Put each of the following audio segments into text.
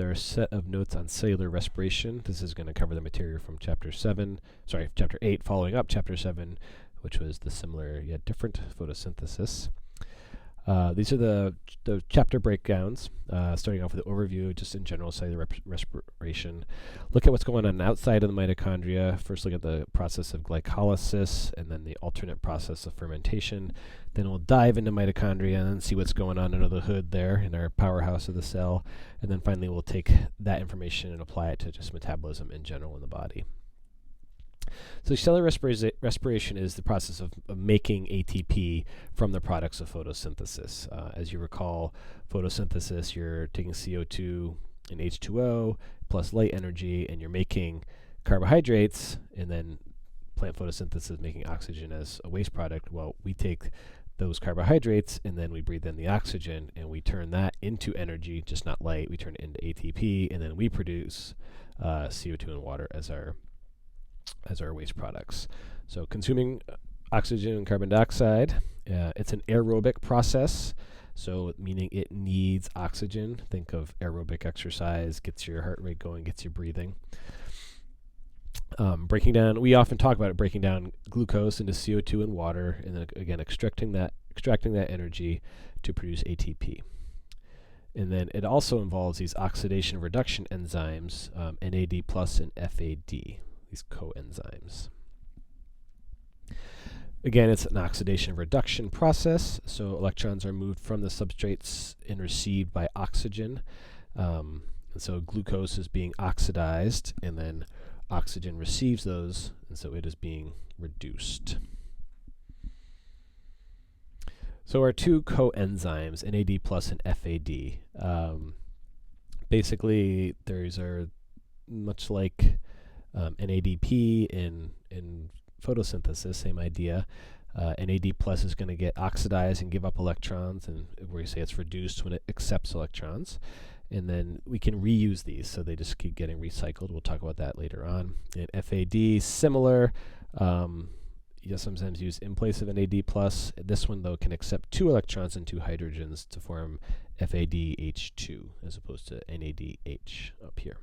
our set of notes on cellular respiration. This is going to cover the material from chapter 8, following up chapter 7, which was the similar yet different photosynthesis. These are the chapter breakdowns, starting off with the overview, just in general cellular respiration. Look at what's going on outside of the mitochondria. First look at the process of glycolysis, and then the alternate process of fermentation. Then we'll dive into mitochondria and see what's going on under the hood there in our powerhouse of the cell. And then finally we'll take that information and apply it to just metabolism in general in the body. So cellular respiration is the process of making ATP from the products of photosynthesis. As you recall, photosynthesis, you're taking CO2 and H2O plus light energy, and you're making carbohydrates, and then plant photosynthesis is making oxygen as a waste product. Well, we take those carbohydrates, and then we breathe in the oxygen, and we turn that into energy, just not light. We turn it into ATP, and then we produce CO2 and water as our waste products. So consuming oxygen and carbon dioxide, it's an aerobic process, so meaning it needs oxygen. Think of aerobic exercise, gets your heart rate going, gets you breathing. Breaking down, we often talk about it, breaking down glucose into CO2 and water, and then again extracting that energy to produce ATP. And then it also involves these oxidation reduction enzymes, NAD plus and FAD. These coenzymes. Again, it's an oxidation reduction process, so electrons are moved from the substrates and received by oxygen. And so glucose is being oxidized, and then oxygen receives those, and so it is being reduced. So our two coenzymes, NAD plus and FAD, basically these are much like NADP in photosynthesis, same idea. NAD plus is going to get oxidized and give up electrons, and we say it's reduced when it accepts electrons. And then we can reuse these, so they just keep getting recycled. We'll talk about that later on. And FAD, similar. You sometimes use in place of NAD plus. This one, though, can accept 2 electrons and 2 hydrogens to form FADH2 as opposed to NADH up here.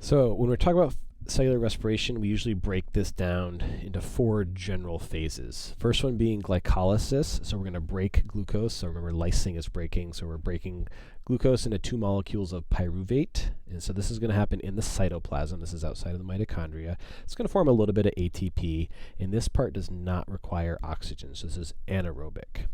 So when we're talking about cellular respiration, we usually break this down into 4 general phases. First one being glycolysis. So we're going to break glucose. So remember, lysing is breaking. So we're breaking glucose into 2 molecules of pyruvate. And so this is going to happen in the cytoplasm. This is outside of the mitochondria. It's going to form a little bit of ATP. And this part does not require oxygen. So this is anaerobic.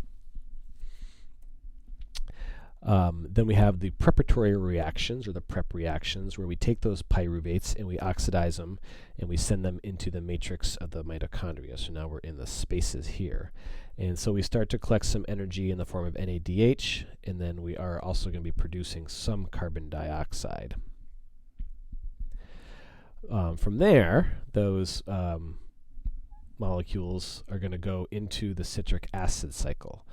Then we have the preparatory reactions, or the prep reactions, where we take those pyruvates and we oxidize them and we send them into the matrix of the mitochondria. So now we're in the spaces here. And so we start to collect some energy in the form of NADH, and then we are also going to be producing some carbon dioxide. From there, those molecules are going to go into the citric acid cycle.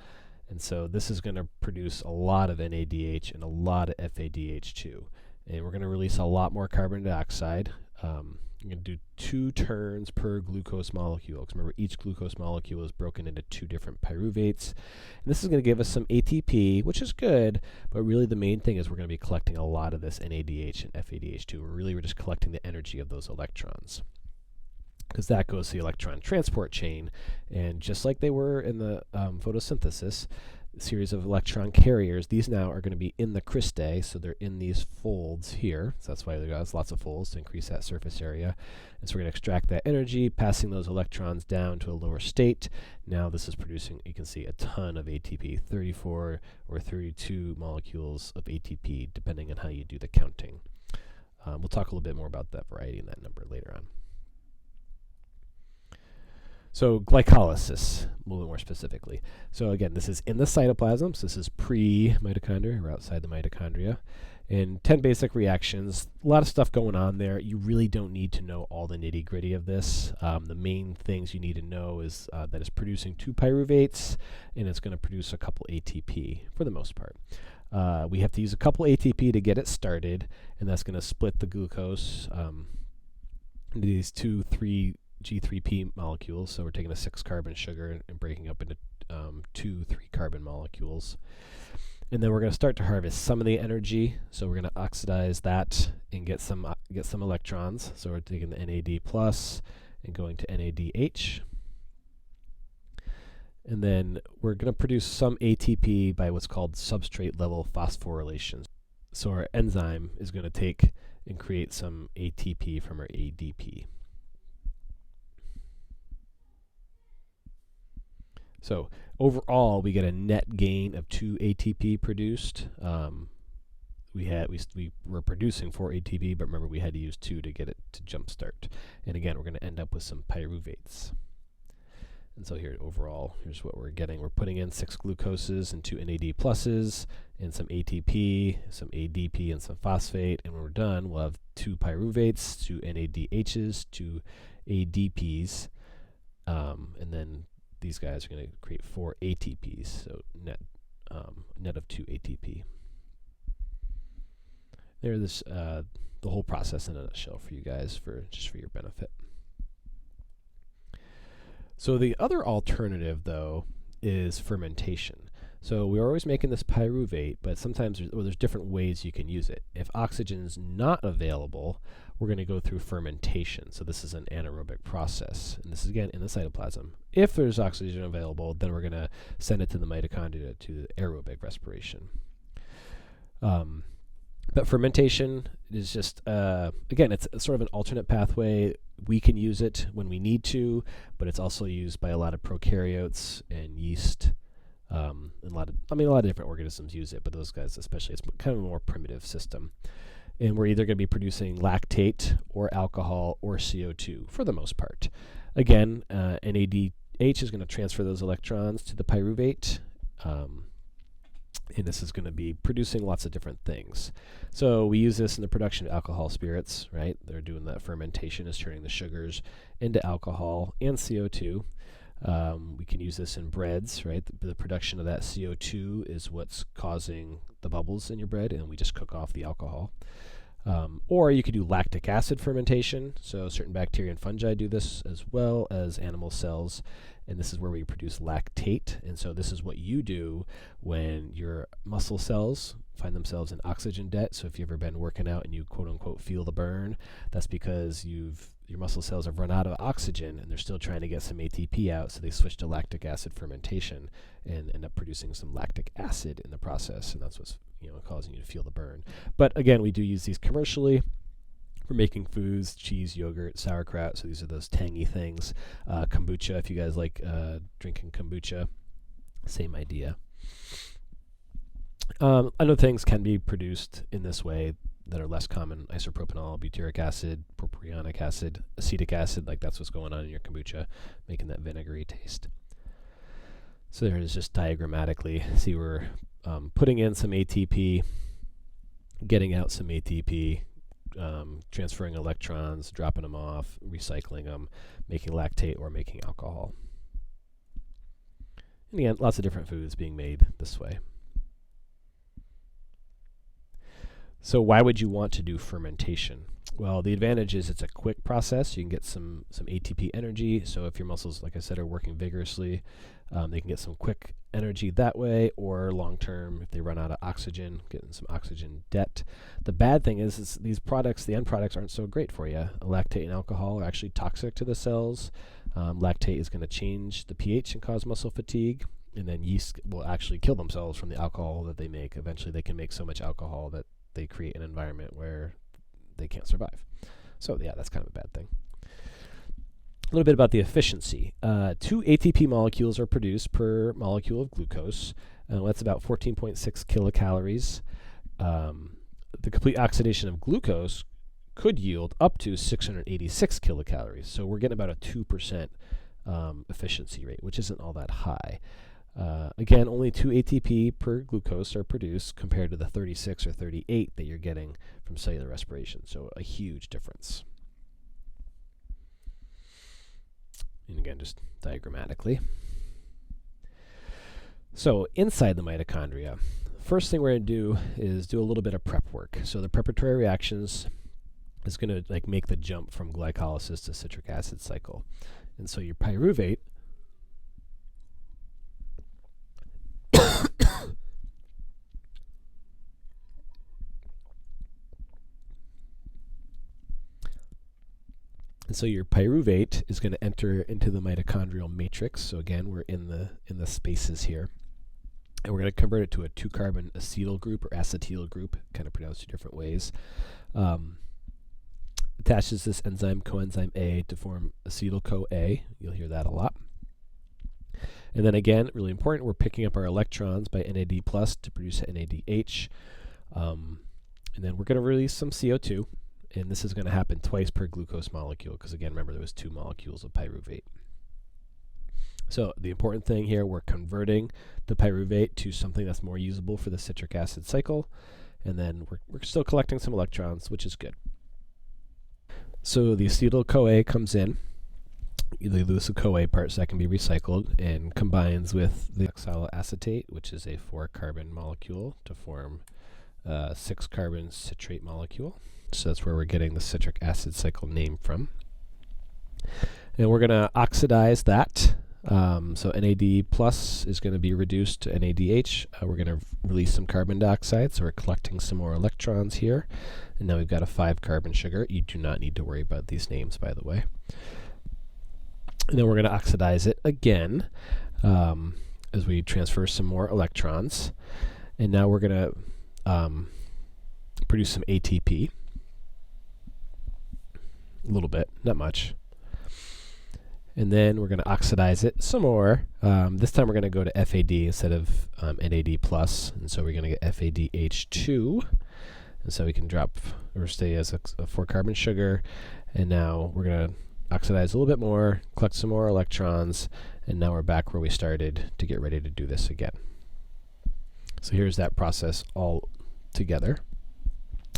And so this is going to produce a lot of NADH and a lot of FADH2. And we're going to release a lot more carbon dioxide. You're going to do 2 turns per glucose molecule. Because remember, each glucose molecule is broken into 2 different pyruvates. And this is going to give us some ATP, which is good, but really the main thing is we're going to be collecting a lot of this NADH and FADH2. We're just collecting the energy of those electrons, because that goes to the electron transport chain. And just like they were in the photosynthesis, a series of electron carriers, these now are going to be in the cristae, so they're in these folds here. So that's why there's lots of folds to increase that surface area. And so we're going to extract that energy, passing those electrons down to a lower state. Now this is producing, you can see, a ton of ATP, 34 or 32 molecules of ATP, depending on how you do the counting. We'll talk a little bit more about that variety and that number later on. So glycolysis, a little bit more specifically. So again, this is in the cytoplasm. So this is pre-mitochondria, or outside the mitochondria. And 10 basic reactions. A lot of stuff going on there. You really don't need to know all the nitty-gritty of this. The main things you need to know is that it's producing 2 pyruvates, and it's going to produce a couple ATP for the most part. We have to use a couple ATP to get it started, and that's going to split the glucose into these 2, 3 G3P molecules. So we're taking a 6-carbon sugar and breaking up into 2 3-carbon molecules. And then we're going to start to harvest some of the energy. So we're going to oxidize that and get some electrons. So we're taking the NAD plus and going to NADH. And then we're going to produce some ATP by what's called substrate level phosphorylation. So our enzyme is going to take and create some ATP from our ADP. So overall, we get a net gain of 2 ATP produced. We were producing 4 ATP, but remember we had to use 2 to get it to jumpstart. And again, we're going to end up with some pyruvates. And so here overall, here's what we're getting. We're putting in 6 glucoses and 2 NAD pluses and some ATP, some ADP, and some phosphate. And when we're done, we'll have 2 pyruvates, 2 NADHs, 2 ADPs, and then these guys are going to create 4 ATPs, so net of 2 ATP. There's the whole process in a nutshell for you guys, just for your benefit. So the other alternative, though, is fermentation. So we're always making this pyruvate, but sometimes there's different ways you can use it. If oxygen's not available, we're going to go through fermentation. So this is an anaerobic process, and this is again in the cytoplasm. If there's oxygen available, then we're going to send it to the mitochondria to aerobic respiration. But fermentation is just, again, it's sort of an alternate pathway. We can use it when we need to, but it's also used by a lot of prokaryotes and yeast. And a lot of different organisms use it, but those guys especially, it's kind of a more primitive system. And we're either going to be producing lactate or alcohol or CO2 for the most part. Again, NADH is going to transfer those electrons to the pyruvate. And this is going to be producing lots of different things. So we use this in the production of alcohol spirits, right? They're doing that fermentation, is turning the sugars into alcohol and CO2. We can use this in breads, right? The production of that CO2 is what's causing the bubbles in your bread, and we just cook off the alcohol. Or you could do lactic acid fermentation. So certain bacteria and fungi do this, as well as animal cells. And this is where we produce lactate. And so this is what you do when your muscle cells find themselves in oxygen debt. So if you've ever been working out and you quote unquote feel the burn, that's because your muscle cells have run out of oxygen and they're still trying to get some ATP out. So they switch to lactic acid fermentation and end up producing some lactic acid in the process. And that's what's causing you to feel the burn. But again, we do use these commercially. We're making foods, cheese, yogurt, sauerkraut. So these are those tangy things. Kombucha, if you guys like drinking kombucha, same idea. Other things can be produced in this way that are less common: isopropanol, butyric acid, propionic acid, acetic acid. Like that's what's going on in your kombucha, making that vinegary taste. So there it is, just diagrammatically. See, we're putting in some ATP, getting out some ATP, transferring electrons, dropping them off, recycling them, making lactate or making alcohol. And again, lots of different foods being made this way. So why would you want to do fermentation? Well, the advantage is it's a quick process. You can get some ATP energy. So if your muscles, like I said, are working vigorously, they can get some quick energy that way, or long term, if they run out of oxygen, getting some oxygen debt. The bad thing is these products, the end products, aren't so great for you. Lactate and alcohol are actually toxic to the cells. Lactate is going to change the pH and cause muscle fatigue, and then yeast will actually kill themselves from the alcohol that they make. Eventually, they can make so much alcohol that they create an environment where they can't survive. So yeah, that's kind of a bad thing. A little bit about the efficiency. 2 ATP molecules are produced per molecule of glucose. That's about 14.6 kilocalories. The complete oxidation of glucose could yield up to 686 kilocalories. So we're getting about a 2% efficiency rate, which isn't all that high. Again, only 2 ATP per glucose are produced compared to the 36 or 38 that you're getting from cellular respiration. So a huge difference. And again, just diagrammatically. So inside the mitochondria, first thing we're going to do is do a little bit of prep work. So the preparatory reactions is going to make the jump from glycolysis to citric acid cycle. And so your pyruvate So your pyruvate is going to enter into the mitochondrial matrix. So again, we're in the spaces here. And we're going to convert it to a 2-carbon acetyl group or acetyl group, kind of pronounced 2 different ways. Attaches this enzyme, coenzyme A, to form acetyl-CoA. You'll hear that a lot. And then again, really important, we're picking up our electrons by NAD+ to produce NADH. And then we're going to release some CO2. And this is going to happen twice per glucose molecule, because again, remember there was 2 molecules of pyruvate. So the important thing here, we're converting the pyruvate to something that's more usable for the citric acid cycle. And then we're still collecting some electrons, which is good. So the acetyl-CoA comes in. You lose the CoA part, so that can be recycled, and combines with the oxaloacetate, which is a 4-carbon molecule, to form a 6-carbon citrate molecule. So that's where we're getting the citric acid cycle name from. And we're going to oxidize that. So NAD plus is going to be reduced to NADH. We're going to release some carbon dioxide, so we're collecting some more electrons here. And now we've got a 5-carbon sugar. You do not need to worry about these names, by the way. And then we're going to oxidize it again as we transfer some more electrons. And now we're going to produce some ATP. A little bit, not much. And then we're going to oxidize it some more. This time we're going to go to FAD instead of NAD+. And so we're going to get FADH2. And so we can drop or stay as a 4-carbon sugar. And now we're going to oxidize a little bit more, collect some more electrons, and now we're back where we started to get ready to do this again. So here's that process all together.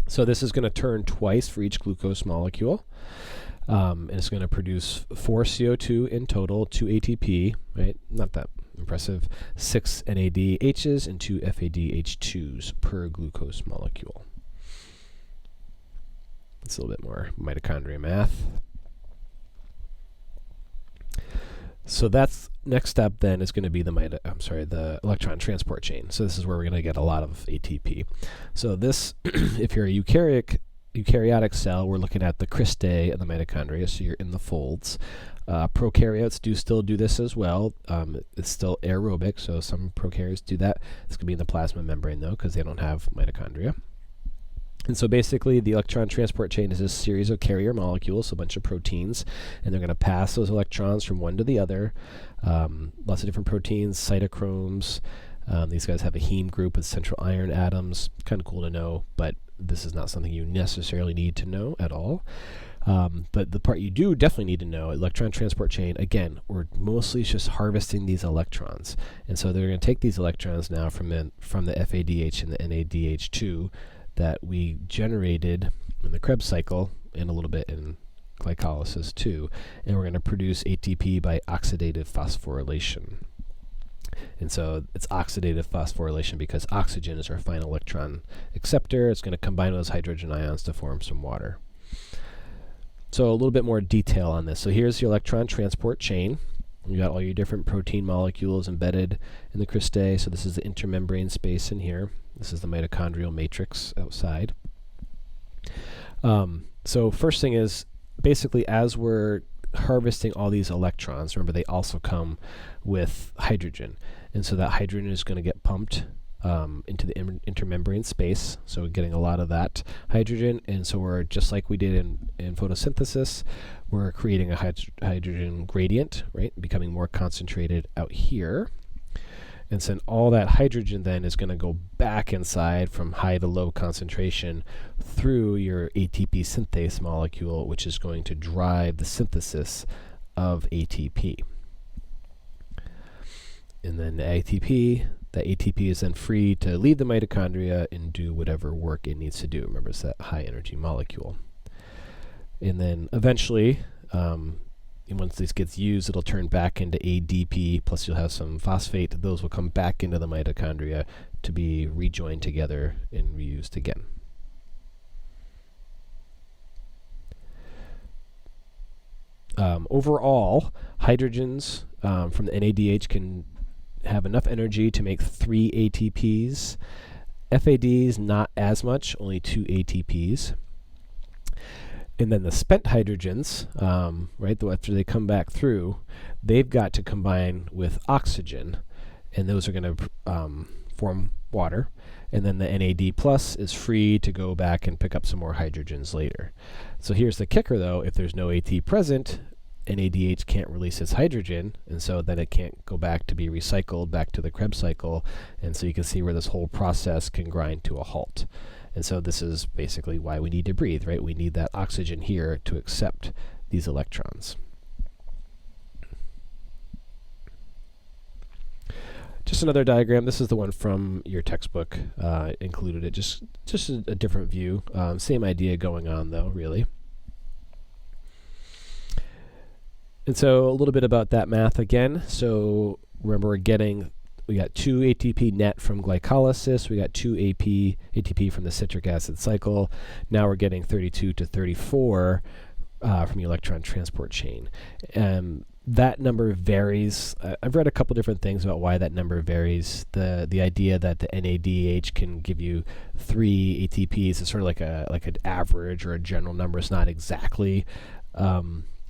So this is going to turn twice for each glucose molecule. And it's going to produce 4 CO2 in total, 2 ATP, right? Not that impressive. 6 NADHs and 2 FADH2s per glucose molecule. It's a little bit more mitochondria math. So that's next step then is going to be the electron transport chain. So this is where we're going to get a lot of ATP. So this, if you're a eukaryotic cell, we're looking at the cristae of the mitochondria, so you're in the folds. Prokaryotes still do this as well. It's still aerobic, so some prokaryotes do that. It's going to be in the plasma membrane, though, because they don't have mitochondria. And so basically, the electron transport chain is a series of carrier molecules, so a bunch of proteins, and they're going to pass those electrons from one to the other. Lots of different proteins, cytochromes. These guys have a heme group with central iron atoms. Kind of cool to know, but this is not something you necessarily need to know at all. But the part you do definitely need to know, electron transport chain, again, we're mostly just harvesting these electrons. And so they're going to take these electrons now from the FADH and the NADH2 that we generated in the Krebs cycle and a little bit in glycolysis too. And we're going to produce ATP by oxidative phosphorylation. And so it's oxidative phosphorylation because oxygen is our final electron acceptor. It's going to combine with those hydrogen ions to form some water. So a little bit more detail on this. So here's your electron transport chain. You got all your different protein molecules embedded in the cristae. So this is the intermembrane space in here. This is the mitochondrial matrix outside. So first thing is, basically as we're harvesting all these electrons, remember they also come with hydrogen. And so that hydrogen is going to get pumped into the intermembrane space. So we're getting a lot of that hydrogen. And so we're, just like we did in photosynthesis, we're creating a hydrogen gradient, right? Becoming more concentrated out here. And so all that hydrogen then is going to go back inside from high to low concentration through your ATP synthase molecule, which is going to drive the synthesis of ATP. And then the ATP is then free to leave the mitochondria and do whatever work it needs to do. Remember, it's that high energy molecule. And then eventually, once this gets used, it'll turn back into ADP, plus you'll have some phosphate. Those will come back into the mitochondria to be rejoined together and reused again. Overall, hydrogens from the NADH can have enough energy to make 3 ATPs. FADs, not as much, only 2 ATPs. And then the spent hydrogens, right, after they come back through, they've got to combine with oxygen, and those are going to form water. And then the NAD plus is free to go back and pick up some more hydrogens later. So here's the kicker, though. If there's no AT present, NADH can't release its hydrogen, and so then it can't go back to be recycled back to the Krebs cycle. And so you can see where this whole process can grind to a halt. And so this is basically why we need to breathe, right? We need that oxygen here to accept these electrons. Just another diagram. This is the one from your textbook. Included it, just a different view. Same idea going on, though, really. And so a little bit about that math again. So remember, we got 2 ATP net from glycolysis. We got 2 ATP from the citric acid cycle. Now we're getting 32 to 34 from the electron transport chain. That number varies. I've read a couple different things about why that number varies. The idea that the NADH can give you 3 ATPs is sort of like an average or a general number. It's not exactly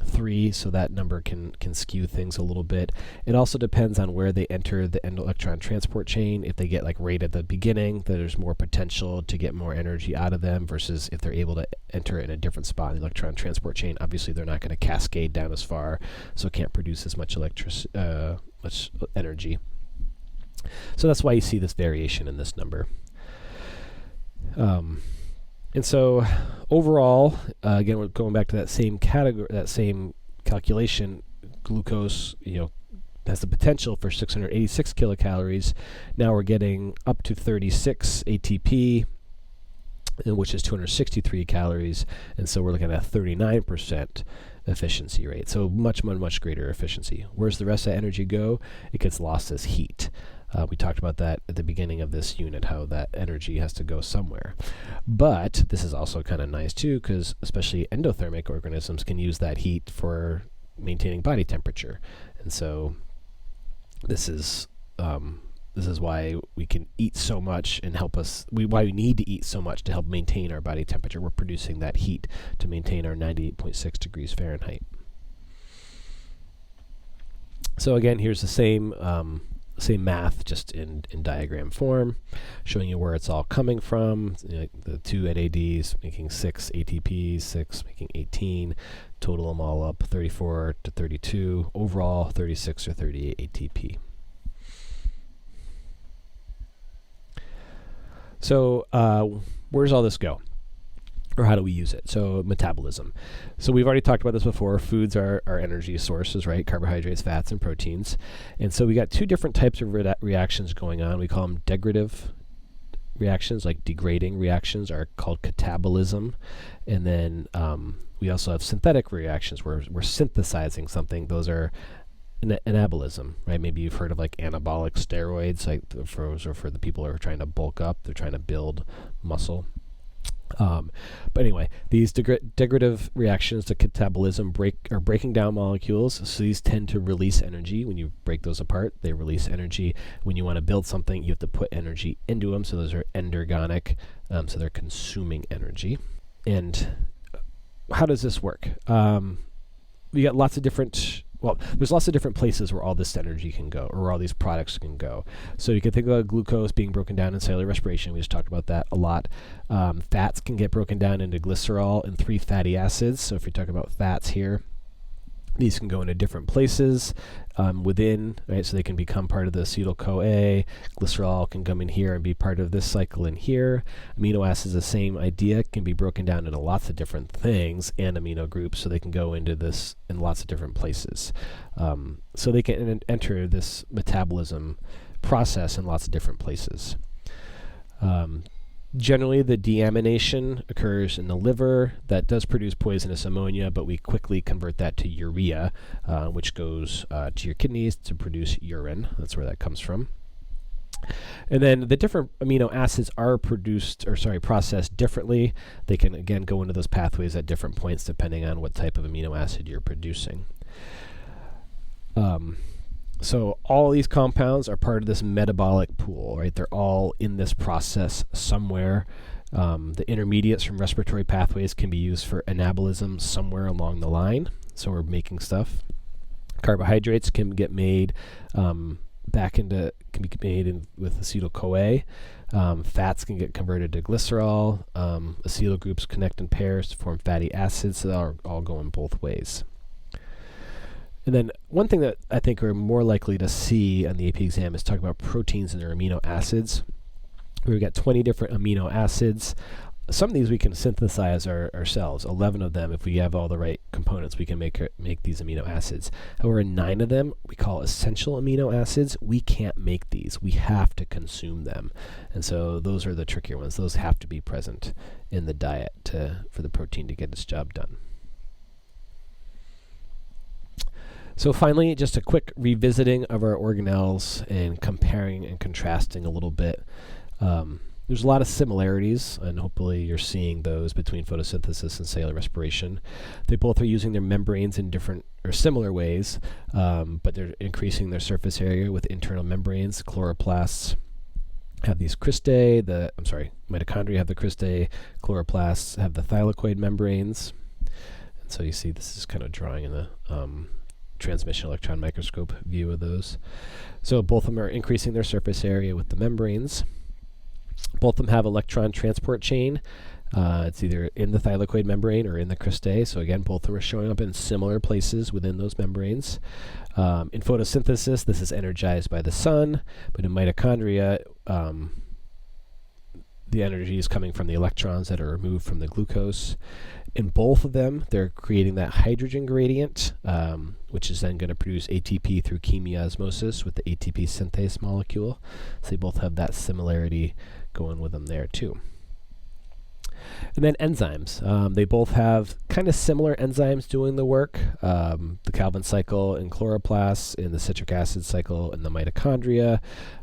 3, so that number can skew things a little bit. It also depends on where they enter the electron transport chain. If they get like right at the beginning, there's more potential to get more energy out of them versus if they're able to enter in a different spot in the electron transport chain. Obviously, they're not going to cascade down as far, so can't produce as much much energy. So that's why you see this variation in this number. And so overall, again, we're going back to that same category, that same calculation. Glucose, has the potential for 686 kilocalories. Now we're getting up to 36 ATP, which is 263 calories. And so we're looking at a 39% efficiency rate. So much, much, much greater efficiency. Where's the rest of that energy go? It gets lost as heat. We talked about that at the beginning of this unit, how that energy has to go somewhere. But this is also kind of nice too, because especially endothermic organisms can use that heat for maintaining body temperature. And so this is why we can eat so much and help us, why we need to eat so much to help maintain our body temperature. We're producing that heat to maintain our 98.6 degrees Fahrenheit. So again, here's the same math, just in diagram form, showing you where it's all coming from. The 2 NADs making 6 ATPs, 6 making 18. Total them all up, 34 to 32. Overall, 36 or 38 ATP. So where does all this go? Or how do we use it? So metabolism. So we've already talked about this before. Foods are our energy sources, right? Carbohydrates, fats, and proteins. And so we got 2 different types of reactions going on. We call them degradative reactions, like degrading reactions are called catabolism. And then we also have synthetic reactions where we're synthesizing something. Those are anabolism, right? Maybe you've heard of like anabolic steroids, like for the people who are trying to bulk up, they're trying to build muscle. But anyway, these degradative reactions to catabolism are breaking down molecules, so these tend to release energy. When you break those apart, they release energy. When you want to build something, you have to put energy into them, so those are endergonic, so they're consuming energy. And how does this work? We got lots of different... Well, there's lots of different places where all this energy can go, or where all these products can go. So you can think about glucose being broken down in cellular respiration. We just talked about that a lot. Fats can get broken down into glycerol and 3 fatty acids. So if you're talking about fats here, these can go into different places within, right? So they can become part of the acetyl-CoA. Glycerol can come in here and be part of this cycle in here. Amino acids, the same idea, can be broken down into lots of different things and amino groups, so they can go into this in lots of different places. So they can enter this metabolism process in lots of different places. Generally, the deamination occurs in the liver. That does produce poisonous ammonia, but we quickly convert that to urea, which goes to your kidneys to produce urine. That's where that comes from. And then the different amino acids are processed differently. They can, again, go into those pathways at different points depending on what type of amino acid you're producing. So all these compounds are part of this metabolic pool, right? They're all in this process somewhere. The intermediates from respiratory pathways can be used for anabolism somewhere along the line. So we're making stuff. Carbohydrates can get made with acetyl-CoA. Fats can get converted to glycerol. Acetyl groups connect in pairs to form fatty acids. So they're all going both ways. And then one thing that I think we're more likely to see on the AP exam is talk about proteins and their amino acids. We've got 20 different amino acids. Some of these we can synthesize ourselves. 11 of them, if we have all the right components, we can make these amino acids. However, 9 of them we call essential amino acids. We can't make these. We have to consume them. And so those are the trickier ones. Those have to be present in the diet for the protein to get its job done. So finally, just a quick revisiting of our organelles and comparing and contrasting a little bit. There's a lot of similarities, and hopefully you're seeing those between photosynthesis and cellular respiration. They both are using their membranes in different or similar ways, but they're increasing their surface area with internal membranes. Chloroplasts have these cristae. Mitochondria have the cristae. Chloroplasts have the thylakoid membranes. And so you see this is kind of drawing in the transmission electron microscope view of those. So both of them are increasing their surface area with the membranes. Both of them have electron transport chain. It's either in the thylakoid membrane or in the cristae. So again, both of them are showing up in similar places within those membranes. In photosynthesis, this is energized by the sun, but in mitochondria, the energy is coming from the electrons that are removed from the glucose. In both of them, they're creating that hydrogen gradient, which is then going to produce ATP through chemiosmosis with the ATP synthase molecule. So they both have that similarity going with them there too. And then enzymes. They both have kind of similar enzymes doing the work. The Calvin cycle in chloroplasts, in the citric acid cycle in the mitochondria.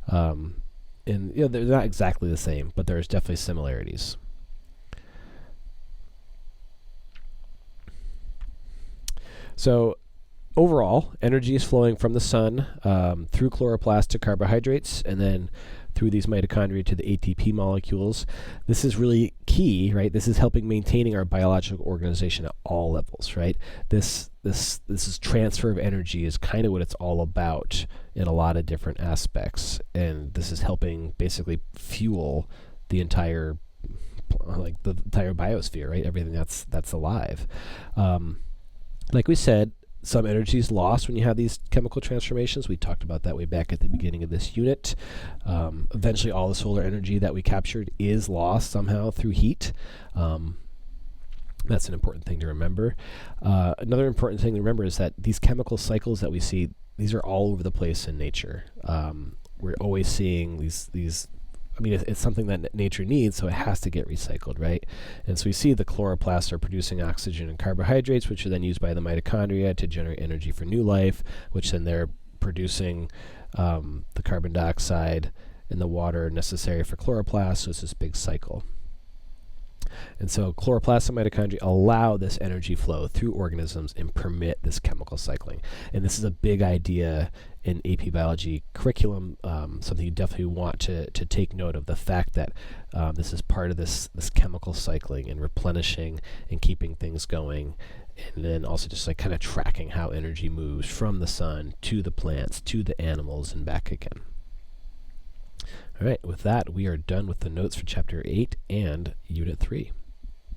And they're not exactly the same, but there's definitely similarities. So overall, energy is flowing from the sun through chloroplast to carbohydrates, and then through these mitochondria to the ATP molecules. This is really key, right? This is helping maintaining our biological organization at all levels, right? This is transfer of energy is kind of what it's all about in a lot of different aspects, and this is helping basically fuel the entire biosphere, right? Everything that's alive. Like we said, some energy is lost when you have these chemical transformations. We talked about that way back at the beginning of this unit. Eventually, all the solar energy that we captured is lost somehow through heat. That's an important thing to remember. Another important thing to remember is that these chemical cycles that we see, these are all over the place in nature. We're always seeing these. I mean, it's something that nature needs, so it has to get recycled, right? And so we see the chloroplasts are producing oxygen and carbohydrates, which are then used by the mitochondria to generate energy for new life, which then they're producing the carbon dioxide and the water necessary for chloroplasts, so it's this big cycle. And so chloroplasts and mitochondria allow this energy flow through organisms and permit this chemical cycling. And this is a big idea in AP biology curriculum, something you definitely want to take note of, the fact that this is part of this chemical cycling and replenishing and keeping things going, and then also just like kind of tracking how energy moves from the sun to the plants to the animals and back again. All right, with that, we are done with the notes for Chapter 8 and Unit 3.